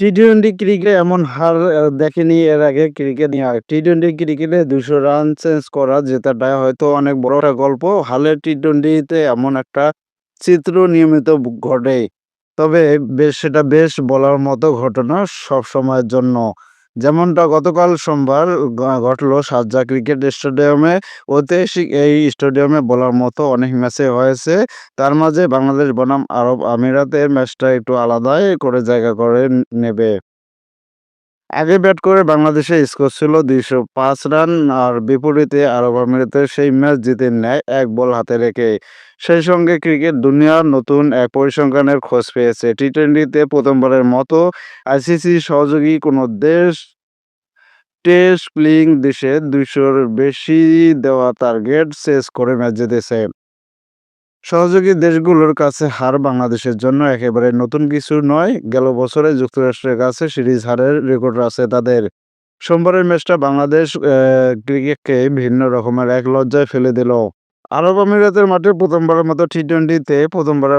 T twenty ক্রিকেটে এমন হার দেখেনি এর আগে ক্রিকেট নিয়ে। টি-টোয়েন্টি ক্রিকেটে ২০০ রান চেঞ্জ করা জেতাটা হয়তো অনেক বড় একটা গল্প। হালের টি-টোয়েন্টিতে এমন একটা চিত্র নিয়মিত ঘটে। তবে বেশ বলার মতো ঘটনা সবসময়ের জন্য। যেমনটা গতকাল সোমবার ঘটলো শারজাহ ক্রিকেট স্টেডিয়ামে। ঐতিহাসিক এই স্টেডিয়ামে বলার মতো অনেক ম্যাচই হয়েছে। তার মাঝে বাংলাদেশ বনাম আরব আমিরাতের ম্যাচটা একটু আলাদাই করে জায়গা করে নেবে। আগে ব্যাট করে বাংলাদেশের স্কোর ছিল ২০৫ রান। আর বিপরীতে আরব আমিরাতের সেই ম্যাচ জিতে নেয় ১ বল হাতে রেখে। সেই সঙ্গে ক্রিকেট দুনিয়ার নতুন এক পরিসংখ্যানের খোঁজ পেয়েছে। টি-টোয়েন্টিতে প্রথমবারের মতো আইসিসি সহযোগী কোনো দেশ টেস্ট প্লেয়িং দেশে ২০০-র বেশি দেওয়া টার্গেট চেজ করে ম্যাচ জিতেছে। সহযোগী দেশগুলোর কাছে হার বাংলাদেশের জন্য একেবারে নতুন কিছু নয়। গেল বছরে যুক্তরাষ্ট্রের কাছে সিরিজ হারের রেকর্ড আছে তাদের। সোমবারের ম্যাচটা বাংলাদেশ ক্রিকেটকে ভিন্ন রকমের এক লজ্জায় ফেলে দিল। আরব আমিরাতের মাঠে প্রথমবারের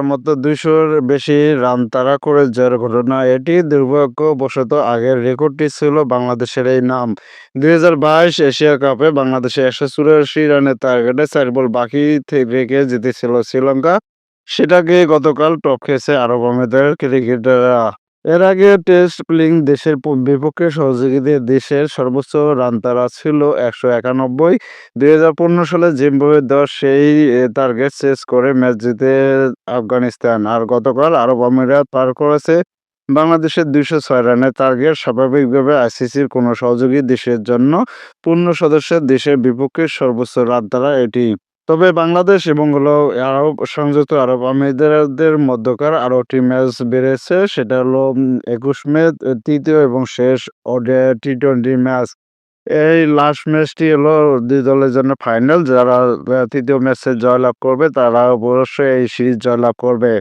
মতো ২০০-র বেশি রান তাড়া করে জয়ের ঘটনা এটি। দুর্ভাগ্যবশত আগের রেকর্ডটি ছিল বাংলাদেশের এই নাম। ২০২২ এশিয়া কাপে বাংলাদেশে ১৮৪ রানের টার্গেটে ৪ বল বাকি রেখে জিতেছিল শ্রীলঙ্কা। সেটাকে গতকাল টপকেছে আরব আমিরাতের ক্রিকেটাররা। এর আগে টেস্ট প্লেয়িং দেশের বিপক্ষে সহযোগীদের দেশের সর্বোচ্চ রান তাড়া ছিল ১৯১। ২০১৫ সালে জিম্বাবুয়ের দেওয়া সেই টার্গেট চেজ করে ম্যাচ জিতে আফগানিস্তান। আর গতকাল আরব আমিরাত পার করেছে বাংলাদেশের ২০৬ রানের টার্গেট। স্বাভাবিকভাবে আইসিসির কোনো সহযোগী দেশের জন্য পূর্ণ সদস্যের দেশের বিপক্ষে সর্বোচ্চ রান তাড়া এটি। তবে বাংলাদেশ এবং সংযুক্ত আরব আমিরাতের মধ্যকার আরও একটি ম্যাচ বেড়েছে। সেটা হলো ২১ মে তৃতীয় এবং শেষ টি-টোয়েন্টি ম্যাচ। এই লাস্ট ম্যাচটি হলো ২ দলের জন্য ফাইনাল। যারা তৃতীয় ম্যাচে জয়লাভ করবে তারা অবশ্যই এই সিরিজ জয়লাভ করবে।